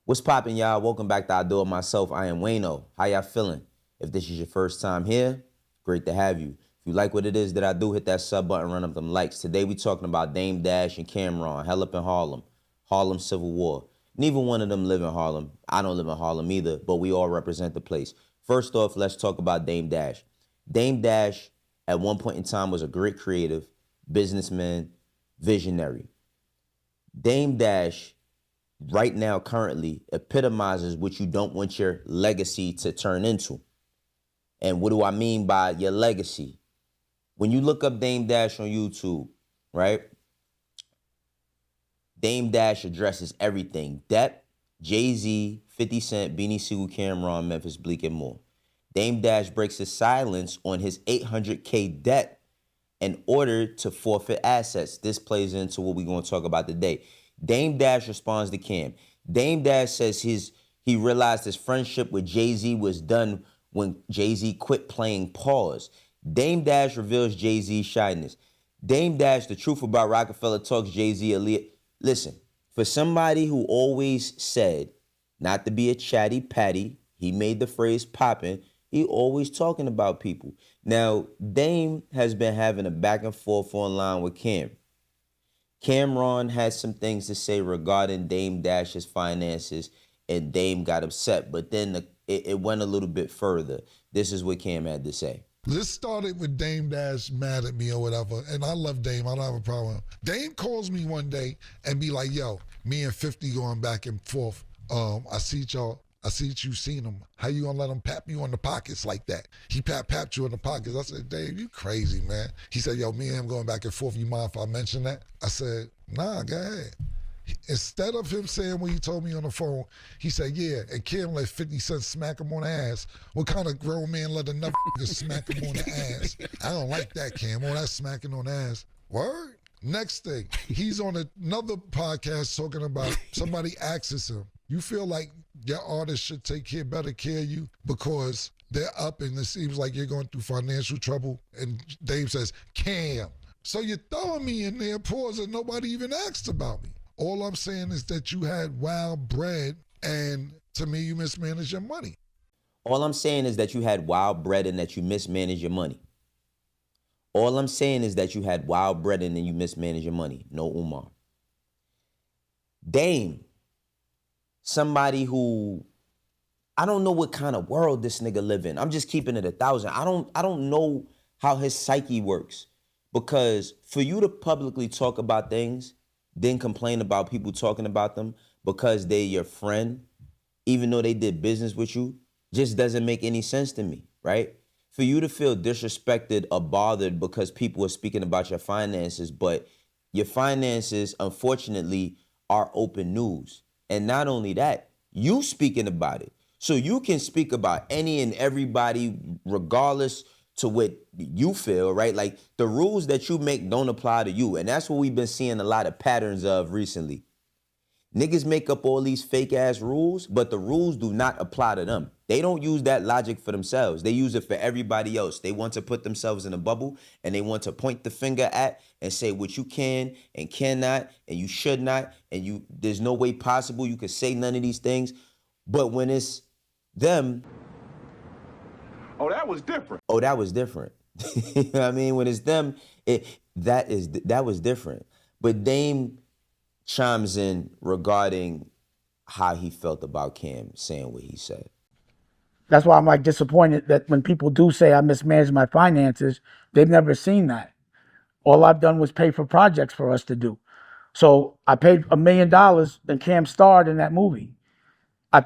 What's poppin', y'all? Welcome back to I Do It Myself. I am Wayno. How y'all feeling? If this is your first time here, great to have you. If you like what it is that I do, hit that sub button, run up them likes. Today we talking about Dame Dash and Cameron, hell up in Harlem, Harlem Civil War. Neither one of them live in Harlem. I don't live in Harlem either, but we all represent the place. First off, let's talk about Dame Dash. Dame Dash, at one point in time, was a great creative, businessman, visionary. Dame Dash right now currently epitomizes what you don't want your legacy to turn into. And what do I mean by your legacy? When you look up Dame Dash on YouTube, right? Dame Dash addresses everything. Debt, Jay-Z, 50 Cent, Beanie Sigel, Cameron, Memphis Bleak, and more. Dame Dash breaks his silence on his $800K debt in order to forfeit assets. This plays into what we're going to talk about today. Dame Dash responds to Cam. Dame Dash says he realized his friendship with Jay-Z was done when Jay-Z quit playing Pause. Dame Dash reveals Jay-Z's shyness. Dame Dash, the truth about Roc-a-fella talks Jay-Z. Listen, for somebody who always said not to be a chatty patty, he made the phrase poppin', he always talking about people. Now, Dame has been having a back and forth online with Cam. Cameron had some things to say regarding Dame Dash's finances, and Dame got upset. But then it went a little bit further. This is what Cam had to say. This started with Dame Dash mad at me or whatever, and I love Dame. I don't have a problem. Dame calls me one day and be like, yo, me and 50 going back and forth. I see y'all. I see that you seen him. How you gonna let him pap you on the pockets like that? He papped you on the pockets. I said, Dave, you crazy, man. He said, yo, me and him going back and forth. You mind if I mention that? I said, nah, go ahead. Instead of him saying what he told me on the phone, he said, yeah, and Kim let 50 Cent smack him on the ass. What kind of grown man let another smack him on the ass? I don't like that, Cam. Oh, that's smacking on the ass. Word? Next thing, he's on another podcast talking about somebody asks him, you feel like your artists should take better care of you because they're up and it seems like you're going through financial trouble? And Dave says, Cam. So you're throwing me in there, pause, and nobody even asked about me. All I'm saying is that you had wild bread, and to me, you mismanaged your money. All I'm saying is that you had wild bread and that you mismanaged your money. All I'm saying is that you had wild bread and then you mismanaged your money. No Umar. Dame, somebody who, I don't know what kind of world this nigga live in. I'm just keeping it 1,000. I don't know how his psyche works, because for you to publicly talk about things, then complain about people talking about them because they're your friend, even though they did business with you, just doesn't make any sense to me, right? For you to feel disrespected or bothered because people are speaking about your finances, but your finances, unfortunately, are open news. And not only that, you speaking about it. So you can speak about any and everybody regardless to what you feel, right? Like the rules that you make don't apply to you. And that's what we've been seeing a lot of patterns of recently. Niggas make up all these fake ass rules, but the rules do not apply to them. They don't use that logic for themselves. They use it for everybody else. They want to put themselves in a bubble and they want to point the finger at and say what you can and cannot and you should not, and there's no way possible you could say none of these things. But when it's them, oh, that was different. Oh, that was different. You know what I mean? When it's them, that was different. But Dame chimes in regarding how he felt about Cam saying what he said. That's why I'm like disappointed that when people do say I mismanaged my finances, they've never seen that. All I've done was pay for projects for us to do. So I paid $1 million and Cam starred in that movie. I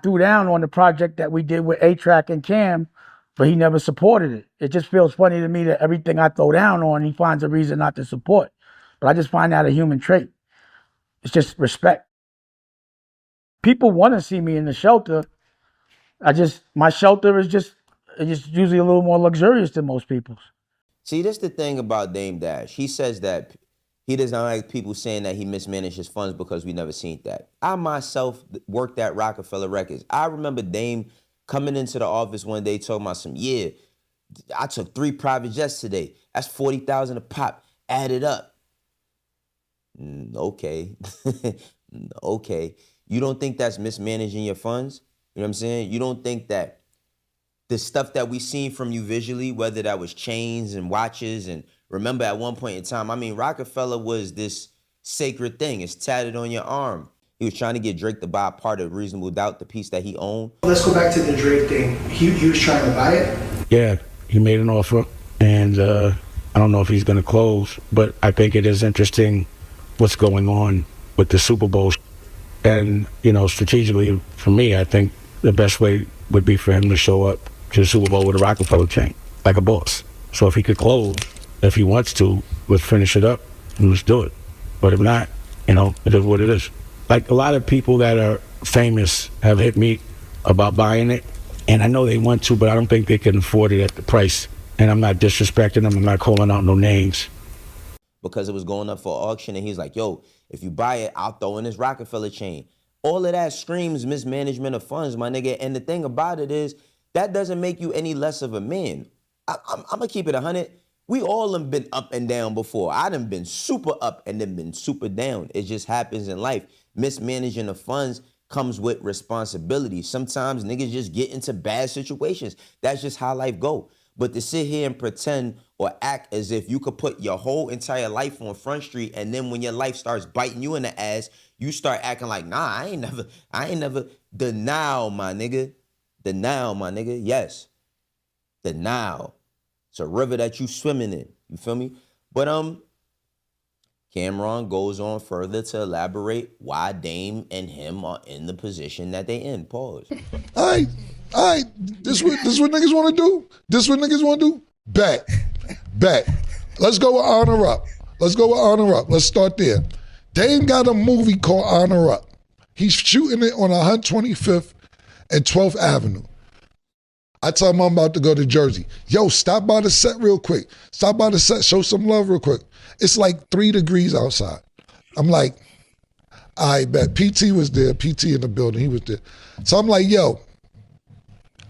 threw down on the project that we did with A-Track and Cam, but he never supported it. It just feels funny to me that everything I throw down on, he finds a reason not to support. But I just find that a human trait. It's just respect. People want to see me in the shelter. My shelter is just usually a little more luxurious than most people's. See, that's the thing about Dame Dash. He says that he doesn't like people saying that he mismanaged his funds because we never seen that. I myself worked at Roc-a-fella Records. I remember Dame coming into the office one day talking about I took 3 private jets today. That's $40,000 a pop. Add it up. Okay. Okay. You don't think that's mismanaging your funds? You know what I'm saying? You don't think that the stuff that we seen from you visually, whether that was chains and watches, and remember at one point in time, I mean, roc-a-fella was this sacred thing. It's tatted on your arm. He was trying to get Drake to buy a part of Reasonable Doubt, the piece that he owned. Let's go back to the Drake thing. He was trying to buy it? Yeah, he made an offer, and I don't know if he's going to close, but I think it is interesting what's going on with the Super Bowl. And, you know, strategically, for me, I think the best way would be for him to show up to the Super Bowl with a roc-a-fella chain, like a boss. So if he could close, if he wants to, let's finish it up and let's do it. But if not, you know, it is what it is. Like a lot of people that are famous have hit me about buying it, and I know they want to, but I don't think they can afford it at the price. And I'm not disrespecting them. I'm not calling out no names. Because it was going up for auction, and he's like, yo, if you buy it, I'll throw in this roc-a-fella chain. All of that screams mismanagement of funds, my nigga. And the thing about it is, that doesn't make you any less of a man. I'm gonna keep it 100. We all have been up and down before. I done been super up and then been super down. It just happens in life. Mismanaging of funds comes with responsibility. Sometimes niggas just get into bad situations. That's just how life go. But to sit here and pretend or act as if you could put your whole entire life on Front Street, and then when your life starts biting you in the ass, you start acting like, nah, I ain't never. Denial, my nigga. Denial, my nigga. Yes. Denial. It's a river that you swimming in. You feel me? But Cameron goes on further to elaborate why Dame and him are in the position that they in. Pause. All right. This what niggas want to do? This what niggas want to do? Bet. Let's go with Honor Up. Let's start there. Dame got a movie called Honor Up. He's shooting it on 125th and 12th Avenue. I tell him I'm about to go to Jersey. Yo, stop by the set real quick. Stop by the set, show some love real quick. It's like 3 degrees outside. I'm like, I bet. PT was there. PT in the building. He was there. So I'm like, yo,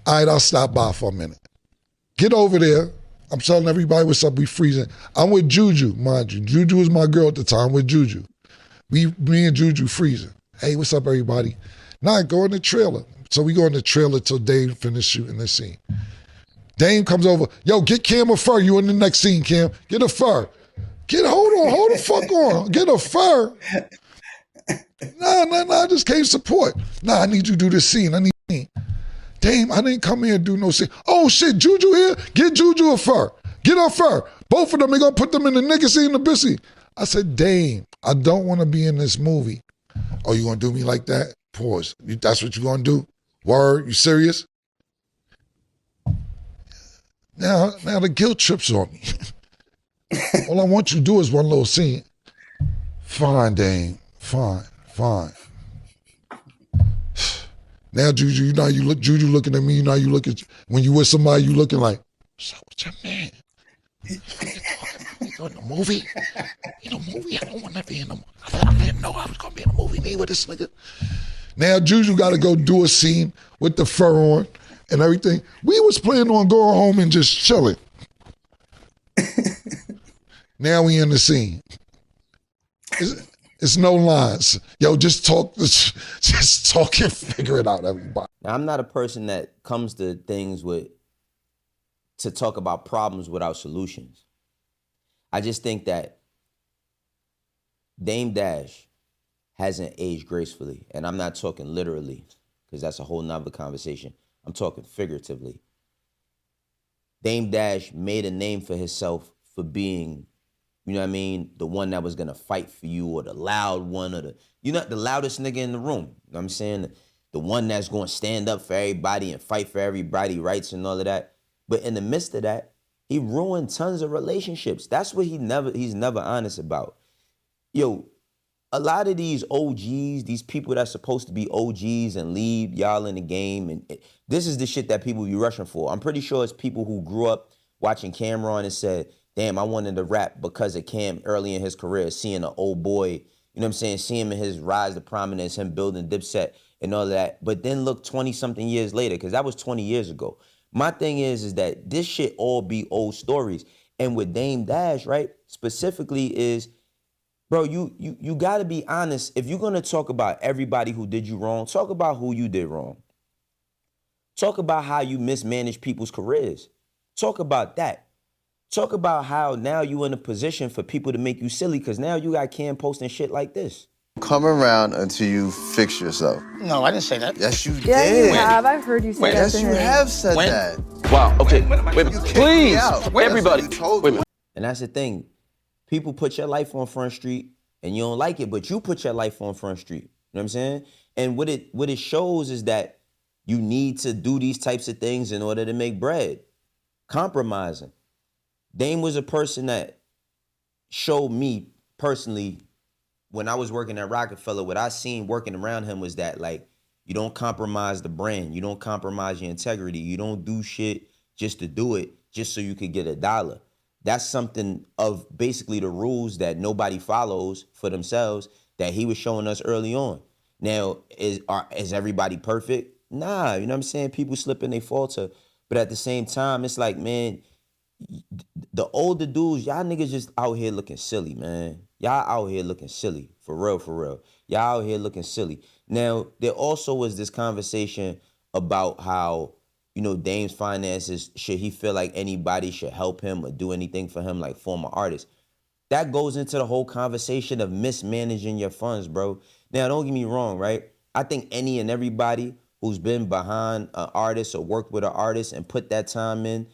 all right, I'll stop by for a minute. Get over there. I'm telling everybody what's up. We freezing. I'm with Juju, mind you. Juju was my girl at the time. With Juju. Me and Juju freezing. Hey, what's up, everybody? Now go in the trailer. So we go in the trailer till Dame finish shooting the scene. Dame comes over. Yo, get Cam a fur. You in the next scene, Cam. Get a fur. Hold the fuck on. Get a fur. Nah, I just came support. Nah, I need you to do this scene. Dame, I didn't come here and do no scene. Oh shit, Juju here? Get Juju a fur. Get a fur. Both of them, they gonna put them in the nigga scene, the bitch scene. I said, Dame, I don't want to be in this movie. Oh, you gonna do me like that? Pause. That's what you gonna do? Word, you serious? Now the guilt trips on me. All I want you to do is one little scene. Fine, Dame. Fine. Now, Juju, you know how you look. Juju looking at me. You know how you look at when you with somebody. You looking like, what's up with your man? You in the movie? In a movie? I don't want to be in a movie. I didn't know I was gonna be in a movie. Me with this nigga. Now Juju got to go do a scene with the fur on and everything. We was planning on going home and just chilling. Now we in the scene. It's no lines. Yo, just talk and figure it out, everybody. Now, I'm not a person that comes to things to talk about problems without solutions. I just think that Dame Dash hasn't aged gracefully. And I'm not talking literally, because that's a whole nother conversation. I'm talking figuratively. Dame Dash made a name for himself for being, you know what I mean, the one that was gonna fight for you, or the loud one, or the loudest nigga in the room. You know what I'm saying? The one that's gonna stand up for everybody and fight for everybody's rights and all of that. But in the midst of that, he ruined tons of relationships. That's what he's never honest about. Yo, a lot of these OGs, these people that's supposed to be OGs and lead y'all in the game, and this is the shit that people be rushing for. I'm pretty sure it's people who grew up watching Cameron and said, damn, I wanted to rap because of Cam early in his career, seeing an old boy, you know what I'm saying, seeing him in his rise to prominence, him building Dipset and all that. But then look 20-something years later, because that was 20 years ago. My thing is that this shit all be old stories. And with Dame Dash, right, specifically is, Bro, you gotta be honest. If you're gonna talk about everybody who did you wrong, talk about who you did wrong. Talk about how you mismanaged people's careers. Talk about that. Talk about how now you in a position for people to make you silly because now you got Cam posting shit like this. Come around until you fix yourself. No, I didn't say that. Yes, you Yeah, did. you have. I've heard you say that Yes, to you him. have said that. Wow, okay, wait a You minute. kicked me Please, out. everybody, Yes, you told wait a me. minute. And that's the thing. People put your life on Front Street and you don't like it, but you put your life on Front Street. You know what I'm saying? And what it shows is that you need to do these types of things in order to make bread. Compromising. Dame was a person that showed me personally when I was working at Roc-a-fella, what I seen working around him was that, like, you don't compromise the brand. You don't compromise your integrity. You don't do shit just to do it, just so you could get $1. That's something of basically the rules that nobody follows for themselves that he was showing us early on. Now, is everybody perfect? Nah, you know what I'm saying? People slip and they falter. But at the same time, it's like, man, the older dudes, y'all niggas just out here looking silly, man. Y'all out here looking silly. For real, for real. Y'all out here looking silly. Now, there also was this conversation about how, you know, Dame's finances, should he feel like anybody should help him or do anything for him like former artists? That goes into the whole conversation of mismanaging your funds, bro. Now, don't get me wrong, right? I think any and everybody who's been behind an artist or worked with an artist and put that time in,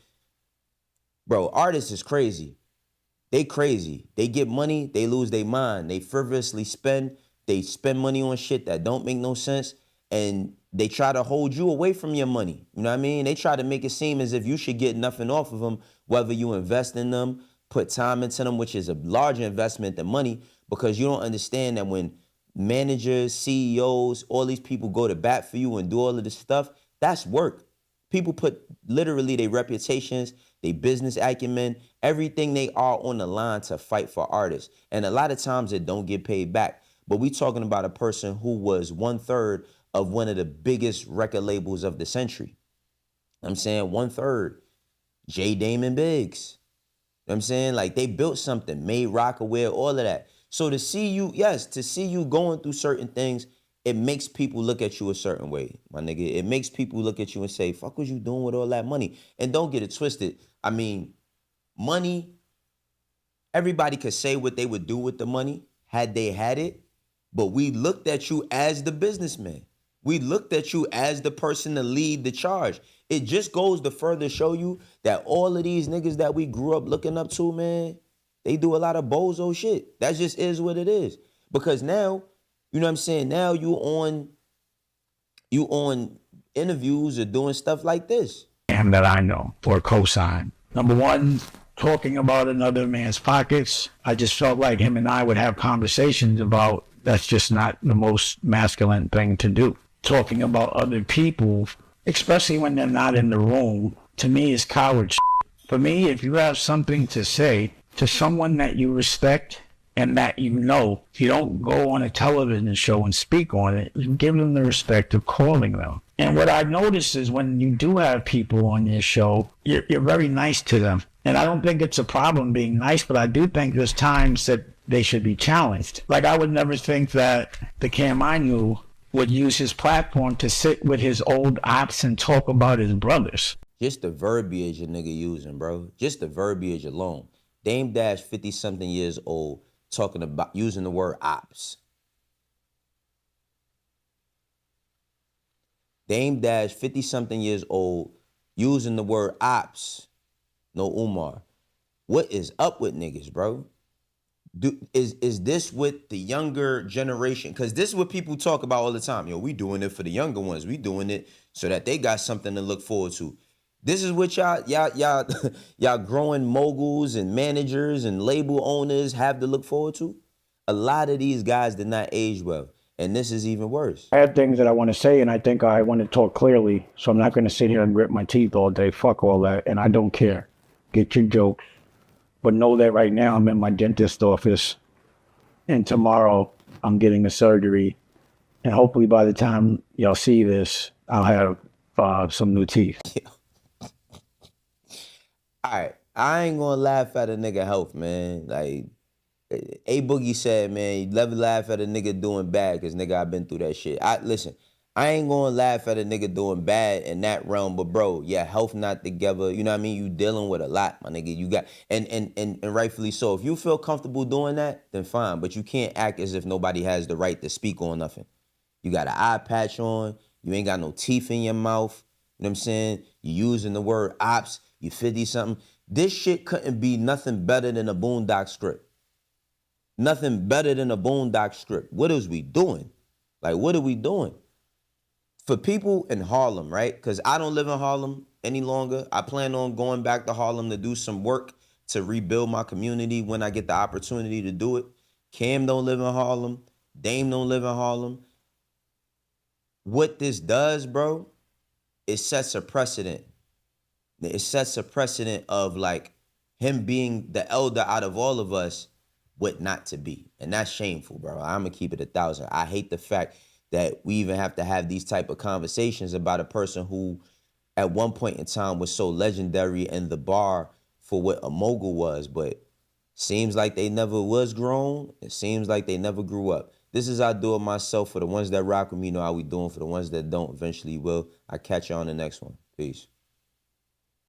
bro, artists is crazy. They crazy. They get money, they lose their mind. They frivolously spend. They spend money on shit that don't make no sense. And they try to hold you away from your money. You know what I mean? They try to make it seem as if you should get nothing off of them, whether you invest in them, put time into them, which is a larger investment than money, because you don't understand that when managers, CEOs, all these people go to bat for you and do all of this stuff, that's work. People put literally their reputations, their business acumen, everything they are on the line to fight for artists. And a lot of times it don't get paid back. But we talking about a person who was 1/3 of one of the biggest record labels of the century. I'm saying 1/3. J. Damon Biggs. You know what I'm saying? Like, they built something, made rock aware, all of that. So to see you, yes, to see you going through certain things, it makes people look at you a certain way, my nigga. It makes people look at you and say, fuck was you doing with all that money? And don't get it twisted. I mean, money, everybody could say what they would do with the money had they had it, but we looked at you as the businessman. We looked at you as the person to lead the charge. It just goes to further show you that all of these niggas that we grew up looking up to, man, they do a lot of bozo shit. That just is what it is. Because now, you know what I'm saying? Now you on interviews or doing stuff like this. And that I know or co-sign. Number one, talking about another man's pockets. I just felt like him and I would have conversations about that's just not the most masculine thing to do. Talking about other people, especially when they're not in the room, to me is coward shit. For me, if you have something to say to someone that you respect and that you know, you don't go on a television show and speak on it. You give them the respect of calling them. And what I notice is when you do have people on your show, you're very nice to them. And I don't think it's a problem being nice, but I do think there's times that they should be challenged. Like, I would never think that the Cam I knew would use his platform to sit with his old ops and talk about his brothers. Just the verbiage a nigga using, bro. Just the verbiage alone. Dame Dash, 50-something years old, talking about using the word ops. Dame Dash, 50-something years old, using the word ops. No Umar. What is up with niggas, bro? Is this what the younger generation, because this is what people talk about all the time. Yo, we doing it for the younger ones. We doing it so that they got something to look forward to. This is what y'all growing moguls and managers and label owners have to look forward to. A lot of these guys did not age well, and this is even worse. I have things that I want to say, and I think I want to talk clearly, so I'm not going to sit here and grit my teeth all day. Fuck all that, and I don't care. Get your jokes. But know that right now I'm in my dentist office, and tomorrow I'm getting a surgery, and hopefully by the time y'all see this, I'll have some new teeth. All right, I ain't gonna laugh at a nigga health, man. Like, A Boogie said, man, you never laugh at a nigga doing bad, cause nigga, I've been through that shit. Listen, I ain't gonna laugh at a nigga doing bad in that realm, but bro, yeah, health not together. You know what I mean? You dealing with a lot, my nigga. You got and rightfully so. If you feel comfortable doing that, then fine. But you can't act as if nobody has the right to speak on nothing. You got an eye patch on. You ain't got no teeth in your mouth. You know what I'm saying? You using the word ops. You 50 something. This shit couldn't be nothing better than a Boondocks script. Nothing better than a Boondocks script. What is we doing? Like, what are we doing? For people in Harlem, right? Because I don't live in Harlem any longer. I plan on going back to Harlem to do some work to rebuild my community when I get the opportunity to do it. Cam don't live in Harlem. Dame don't live in Harlem. What this does, bro, it sets a precedent. It sets a precedent of like him being the elder out of all of us, what not to be. And that's shameful, bro. I'm gonna keep it 1,000. I hate the fact that we even have to have these type of conversations about a person who at one point in time was so legendary in the bar for what a mogul was, but seems like they never was grown. It seems like they never grew up. This is how I do it myself. For the ones that rock with me, know how we doing. For the ones that don't, eventually will. I catch you on the next one. Peace.